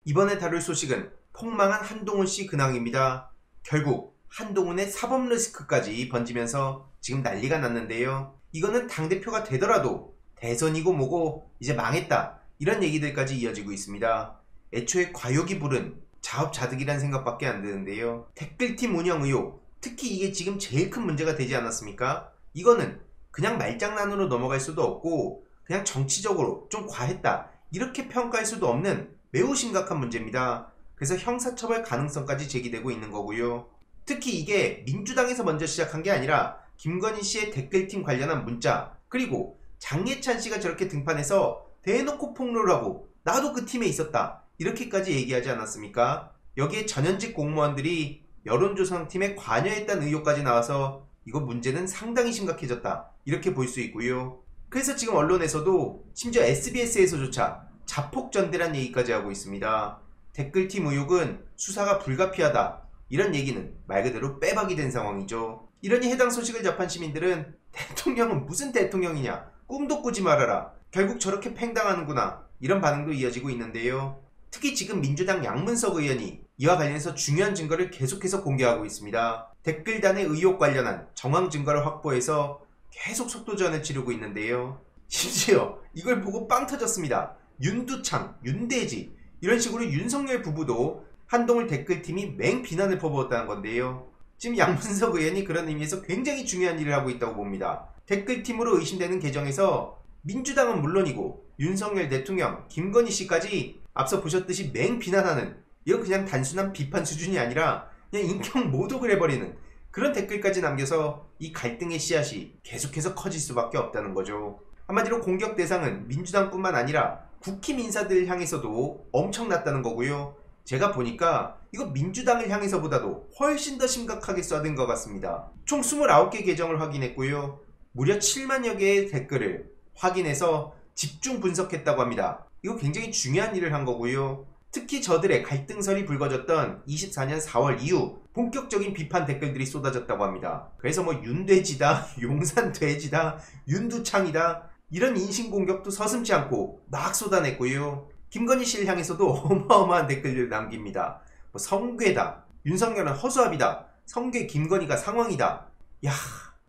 이번에 다룰 소식은 폭망한 한동훈 씨 근황입니다. 결국 한동훈의 사법 리스크까지 번지면서 지금 난리가 났는데요. 이거는 당대표가 되더라도 대선이고 뭐고 이제 망했다, 이런 얘기들까지 이어지고 있습니다. 애초에 과욕이 부른 자업자득이란 생각밖에 안 드는데요. 댓글팀 운영 의혹, 특히 이게 지금 제일 큰 문제가 되지 않았습니까? 이거는 그냥 말장난으로 넘어갈 수도 없고 그냥 정치적으로 좀 과했다, 이렇게 평가할 수도 없는 매우 심각한 문제입니다. 그래서 형사처벌 가능성까지 제기되고 있는 거고요. 특히 이게 민주당에서 먼저 시작한 게 아니라 김건희 씨의 댓글팀 관련한 문자, 그리고 장예찬 씨가 저렇게 등판해서 대놓고 폭로를 하고 나도 그 팀에 있었다, 이렇게까지 얘기하지 않았습니까? 여기에 전현직 공무원들이 여론조사팀에 관여했다는 의혹까지 나와서 이거 문제는 상당히 심각해졌다, 이렇게 볼 수 있고요. 그래서 지금 언론에서도 심지어 SBS에서조차 자폭전대란 얘기까지 하고 있습니다. 댓글팀 의혹은 수사가 불가피하다, 이런 얘기는 말 그대로 빼박이 된 상황이죠. 이러니 해당 소식을 접한 시민들은 대통령은 무슨 대통령이냐, 꿈도 꾸지 말아라, 결국 저렇게 팽당하는구나, 이런 반응도 이어지고 있는데요. 특히 지금 민주당 양문석 의원이 이와 관련해서 중요한 증거를 계속해서 공개하고 있습니다. 댓글단의 의혹 관련한 정황 증거를 확보해서 계속 속도전을 치르고 있는데요. 심지어 이걸 보고 빵 터졌습니다. 윤두창, 윤대지, 이런 식으로 윤석열 부부도 한동훈 댓글팀이 맹비난을 퍼부었다는 건데요. 지금 양문석 의원이 그런 의미에서 굉장히 중요한 일을 하고 있다고 봅니다. 댓글팀으로 의심되는 계정에서 민주당은 물론이고 윤석열 대통령, 김건희 씨까지 앞서 보셨듯이 맹비난하는, 이건 그냥 단순한 비판 수준이 아니라 그냥 인격 모독을 해버리는 그런 댓글까지 남겨서 이 갈등의 씨앗이 계속해서 커질 수밖에 없다는 거죠. 한마디로 공격 대상은 민주당뿐만 아니라 국힘 인사들 향해서도 엄청났다는 거고요. 제가 보니까 이거 민주당을 향해서보다도 훨씬 더 심각하게 써든 것 같습니다. 총 29개 계정을 확인했고요. 무려 7만여 개의 댓글을 확인해서 집중 분석했다고 합니다. 이거 굉장히 중요한 일을 한 거고요. 특히 저들의 갈등설이 불거졌던 24년 4월 이후 본격적인 비판 댓글들이 쏟아졌다고 합니다. 그래서 뭐 윤돼지다, 용산돼지다, 윤두창이다, 이런 인신공격도 서슴지 않고 막 쏟아냈고요. 김건희 씨를 향해서도 어마어마한 댓글들을 남깁니다. 뭐 성괴다, 윤석열은 허수아비다, 성괴 김건희가 상황이다, 야,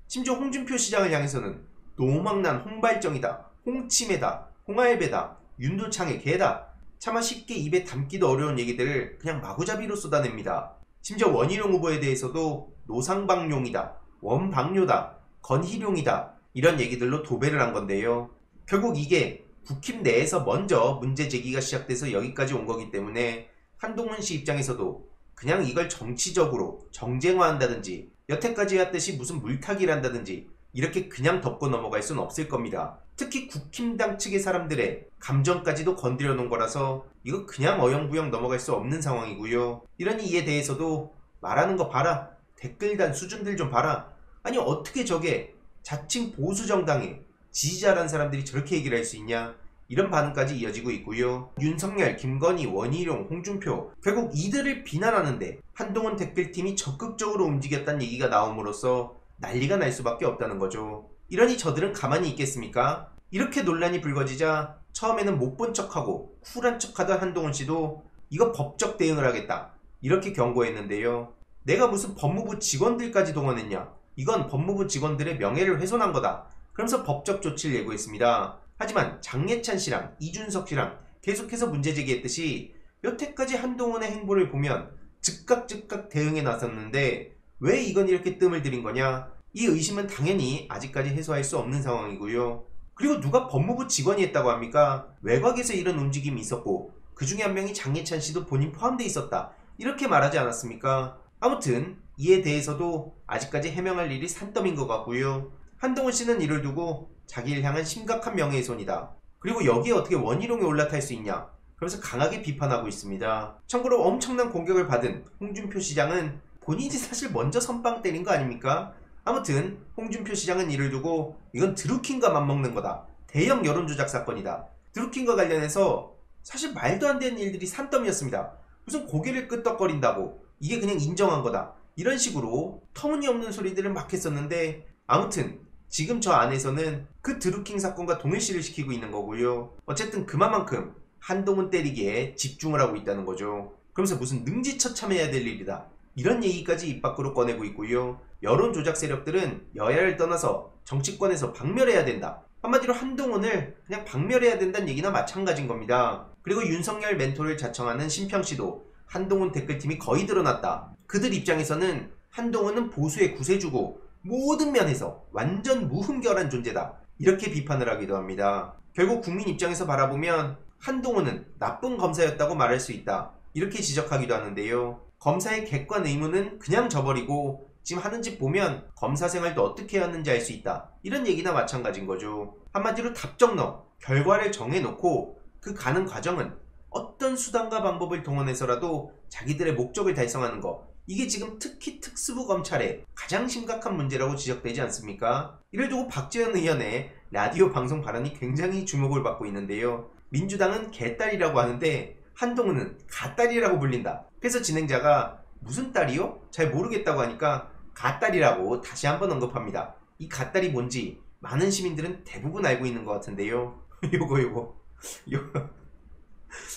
심지어 홍준표 시장을 향해서는 노망난 홍발정이다, 홍치매다, 홍알배다, 윤두창의 개다, 차마 쉽게 입에 담기도 어려운 얘기들을 그냥 마구잡이로 쏟아냅니다. 심지어 원희룡 후보에 대해서도 노상방룡이다, 원방뇨다, 건희룡이다, 이런 얘기들로 도배를 한 건데요. 결국 이게 국힘 내에서 먼저 문제 제기가 시작돼서 여기까지 온 거기 때문에 한동훈 씨 입장에서도 그냥 이걸 정치적으로 정쟁화한다든지 여태까지 했듯이 무슨 물타기를 한다든지 이렇게 그냥 덮고 넘어갈 수는 없을 겁니다. 특히 국힘당 측의 사람들의 감정까지도 건드려 놓은 거라서 이거 그냥 어영부영 넘어갈 수 없는 상황이고요. 이러니 이에 대해서도 말하는 거 봐라, 댓글단 수준들 좀 봐라, 아니 어떻게 저게 자칭 보수정당의 지지자라는 사람들이 저렇게 얘기를 할 수 있냐, 이런 반응까지 이어지고 있고요. 윤석열, 김건희, 원희룡, 홍준표, 결국 이들을 비난하는데 한동훈 댓글팀이 적극적으로 움직였다는 얘기가 나옴으로써 난리가 날 수밖에 없다는 거죠. 이러니 저들은 가만히 있겠습니까? 이렇게 논란이 불거지자 처음에는 못 본 척하고 쿨한 척하던 한동훈 씨도 이거 법적 대응을 하겠다, 이렇게 경고했는데요. 내가 무슨 법무부 직원들까지 동원했냐, 이건 법무부 직원들의 명예를 훼손한 거다, 그러면서 법적 조치를 예고했습니다. 하지만 장예찬 씨랑 이준석 씨랑 계속해서 문제 제기했듯이 여태까지 한동훈의 행보를 보면 즉각 대응에 나섰는데 왜 이건 이렇게 뜸을 들인 거냐, 이 의심은 당연히 아직까지 해소할 수 없는 상황이고요. 그리고 누가 법무부 직원이 했다고 합니까? 외곽에서 이런 움직임이 있었고 그 중에 한 명이 장예찬 씨도 본인 포함되어 있었다, 이렇게 말하지 않았습니까? 아무튼 이에 대해서도 아직까지 해명할 일이 산더미인 것 같고요. 한동훈 씨는 이를 두고 자기를 향한 심각한 명예훼손이다, 그리고 여기에 어떻게 원희룡에 올라탈 수 있냐, 그러면서 강하게 비판하고 있습니다. 참고로 엄청난 공격을 받은 홍준표 시장은 본인이 사실 먼저 선빵 때린 거 아닙니까? 아무튼 홍준표 시장은 이를 두고 이건 드루킹과 맞먹는 거다, 대형 여론조작 사건이다, 드루킹과 관련해서 사실 말도 안 되는 일들이 산더미였습니다, 무슨 고개를 끄덕거린다고 이게 그냥 인정한 거다, 이런 식으로 터무니없는 소리들을 막 했었는데, 아무튼 지금 저 안에서는 그 드루킹 사건과 동일시를 시키고 있는 거고요. 어쨌든 그만큼 한동훈 때리기에 집중을 하고 있다는 거죠. 그러면서 무슨 능지처참해야 될 일이다, 이런 얘기까지 입 밖으로 꺼내고 있고요. 여론 조작 세력들은 여야를 떠나서 정치권에서 박멸해야 된다, 한마디로 한동훈을 그냥 박멸해야 된다는 얘기나 마찬가지인 겁니다. 그리고 윤석열 멘토를 자청하는 심평씨도 한동훈 댓글팀이 거의 드러났다, 그들 입장에서는 한동훈은 보수의 구세주고 모든 면에서 완전 무흠결한 존재다, 이렇게 비판을 하기도 합니다. 결국 국민 입장에서 바라보면 한동훈은 나쁜 검사였다고 말할 수 있다, 이렇게 지적하기도 하는데요. 검사의 객관 의무는 그냥 져버리고 지금 하는 짓 보면 검사 생활도 어떻게 하는지 알 수 있다, 이런 얘기나 마찬가지인 거죠. 한마디로 답정너 결과를 정해놓고 그 가는 과정은 어떤 수단과 방법을 동원해서라도 자기들의 목적을 달성하는 거, 이게 지금 특히 특수부 검찰의 가장 심각한 문제라고 지적되지 않습니까? 이를 두고 박지원 의원의 라디오 방송 발언이 굉장히 주목을 받고 있는데요. 민주당은 개딸이라고 하는데 한동훈은 가딸이라고 불린다. 그래서 진행자가 무슨 딸이요? 잘 모르겠다고 하니까 가딸이라고 다시 한번 언급합니다. 이 가딸이 뭔지 많은 시민들은 대부분 알고 있는 것 같은데요. 요거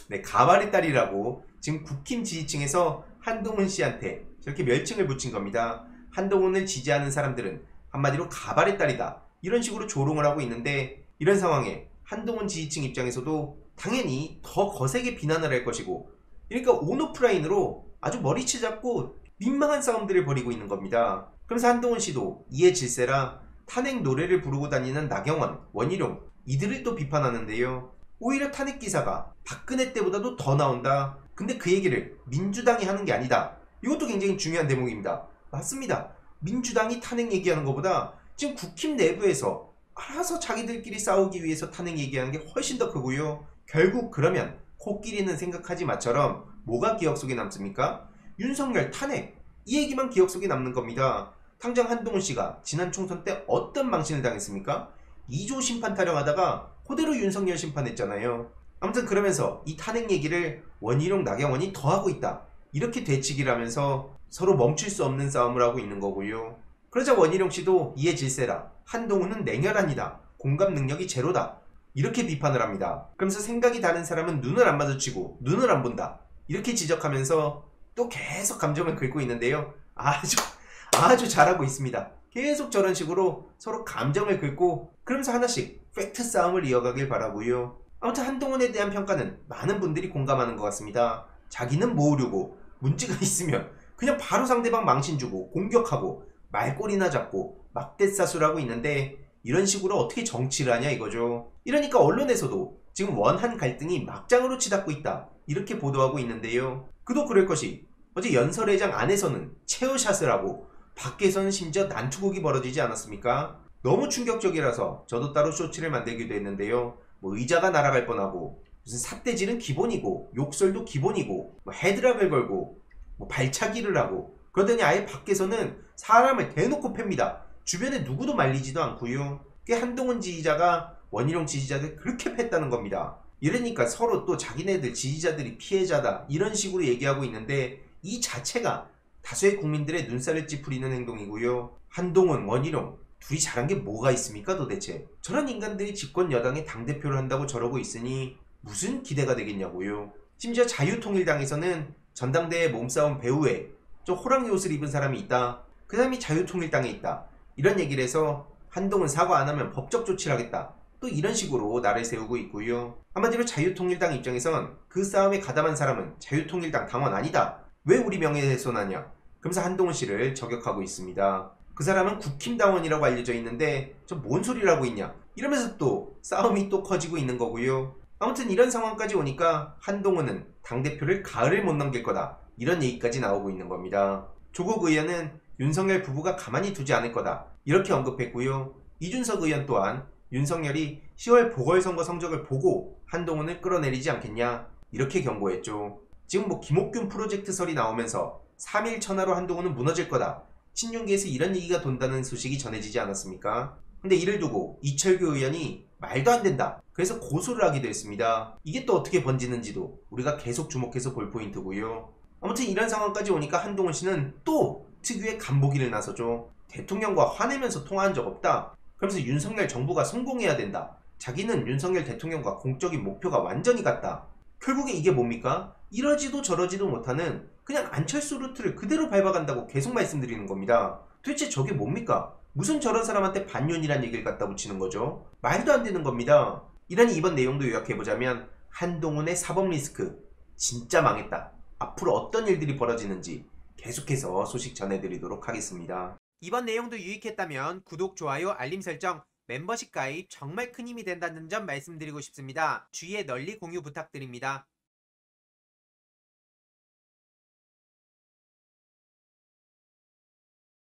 네, 가발의 딸이라고 지금 국힘 지지층에서 한동훈 씨한테 저렇게 멸칭을 붙인 겁니다. 한동훈을 지지하는 사람들은 한마디로 가발의 딸이다, 이런 식으로 조롱을 하고 있는데, 이런 상황에 한동훈 지지층 입장에서도 당연히 더 거세게 비난을 할 것이고, 그러니까 온오프라인으로 아주 머리채 잡고 민망한 싸움들을 벌이고 있는 겁니다. 그래서 한동훈 씨도 이에 질세라 탄핵 노래를 부르고 다니는 나경원, 원희룡, 이들을 또 비판하는데요. 오히려 탄핵 기사가 박근혜 때보다도 더 나온다, 근데 그 얘기를 민주당이 하는 게 아니다, 이것도 굉장히 중요한 대목입니다. 맞습니다. 민주당이 탄핵 얘기하는 것보다 지금 국힘 내부에서 알아서 자기들끼리 싸우기 위해서 탄핵 얘기하는 게 훨씬 더 크고요. 결국 그러면 코끼리는 생각하지 마처럼 뭐가 기억 속에 남습니까? 윤석열 탄핵, 이 얘기만 기억 속에 남는 겁니다. 당장 한동훈 씨가 지난 총선 때 어떤 망신을 당했습니까? 2조 심판 타령하다가 그대로 윤석열 심판했잖아요. 아무튼 그러면서 이 탄핵 얘기를 원희룡, 나경원이 더 하고 있다, 이렇게 되치기를 하면서 서로 멈출 수 없는 싸움을 하고 있는 거고요. 그러자 원희룡 씨도 이에 질세라 한동훈은 냉혈한이다, 공감 능력이 제로다, 이렇게 비판을 합니다. 그러면서 생각이 다른 사람은 눈을 안 마주치고 눈을 안 본다, 이렇게 지적하면서 또 계속 감정을 긁고 있는데요. 아주 잘하고 있습니다. 계속 저런 식으로 서로 감정을 긁고 그러면서 하나씩 팩트 싸움을 이어가길 바라고요. 아무튼 한동훈에 대한 평가는 많은 분들이 공감하는 것 같습니다. 자기는 모으려고 문제가 있으면 그냥 바로 상대방 망신 주고 공격하고 말꼬리나 잡고 막대사수를 하고 있는데, 이런 식으로 어떻게 정치를 하냐 이거죠. 이러니까 언론에서도 지금 원한 갈등이 막장으로 치닫고 있다, 이렇게 보도하고 있는데요. 그도 그럴 것이 어제 연설회장 안에서는 체어샷을 하고 밖에서는 심지어 난투극이 벌어지지 않았습니까? 너무 충격적이라서 저도 따로 쇼츠를 만들기도 했는데요. 뭐 의자가 날아갈 뻔하고 무슨 삿대질은 기본이고 욕설도 기본이고 뭐 헤드락을 걸고 뭐 발차기를 하고 그러더니 아예 밖에서는 사람을 대놓고 팹니다. 주변에 누구도 말리지도 않고요. 꽤 한동훈 지지자가 원희룡 지지자들 그렇게 팼다는 겁니다. 이러니까 서로 또 자기네들 지지자들이 피해자다, 이런 식으로 얘기하고 있는데, 이 자체가 다수의 국민들의 눈살을 찌푸리는 행동이고요. 한동훈, 원희룡 둘이 잘한 게 뭐가 있습니까 도대체? 저런 인간들이 집권 여당의 당대표를 한다고 저러고 있으니 무슨 기대가 되겠냐고요. 심지어 자유통일당에서는 전당대회 몸싸움 배후에 저 호랑이 옷을 입은 사람이 있다, 그 사람이 자유통일당에 있다, 이런 얘기를 해서 한동훈 사과 안 하면 법적 조치를 하겠다, 또 이런 식으로 나를 세우고 있고요. 한마디로 자유통일당 입장에선 그 싸움에 가담한 사람은 자유통일당 당원 아니다, 왜 우리 명예훼손하냐, 그러면서 한동훈 씨를 저격하고 있습니다. 그 사람은 국힘 당원이라고 알려져 있는데 저 뭔 소리를 하고 있냐, 이러면서 또 싸움이 또 커지고 있는 거고요. 아무튼 이런 상황까지 오니까 한동훈은 당대표를 가을을 못 넘길 거다, 이런 얘기까지 나오고 있는 겁니다. 조국 의원은 윤석열 부부가 가만히 두지 않을 거다, 이렇게 언급했고요. 이준석 의원 또한 윤석열이 10월 보궐선거 성적을 보고 한동훈을 끌어내리지 않겠냐, 이렇게 경고했죠. 지금 뭐 김옥균 프로젝트설이 나오면서 3일 천하로 한동훈은 무너질 거다, 친윤계에서 이런 얘기가 돈다는 소식이 전해지지 않았습니까? 근데 이를 두고 이철규 의원이 말도 안 된다, 그래서 고소를 하기도 했습니다. 이게 또 어떻게 번지는지도 우리가 계속 주목해서 볼 포인트고요. 아무튼 이런 상황까지 오니까 한동훈 씨는 또 특유의 간보기를 나서죠. 대통령과 화내면서 통화한 적 없다, 그러면서 윤석열 정부가 성공해야 된다, 자기는 윤석열 대통령과 공적인 목표가 완전히 같다, 결국에 이게 뭡니까? 이러지도 저러지도 못하는 그냥 안철수 루트를 그대로 밟아간다고 계속 말씀드리는 겁니다. 도대체 저게 뭡니까? 무슨 저런 사람한테 반윤이란 얘기를 갖다 붙이는 거죠? 말도 안 되는 겁니다. 이러니 이번 내용도 요약해보자면 한동훈의 사법 리스크 진짜 망했다. 앞으로 어떤 일들이 벌어지는지 계속해서 소식 전해드리도록 하겠습니다. 이번 내용도 유익했다면 구독, 좋아요, 알림 설정, 멤버십 가입 정말 큰 힘이 된다는 점 말씀드리고 싶습니다. 주위에 널리 공유 부탁드립니다.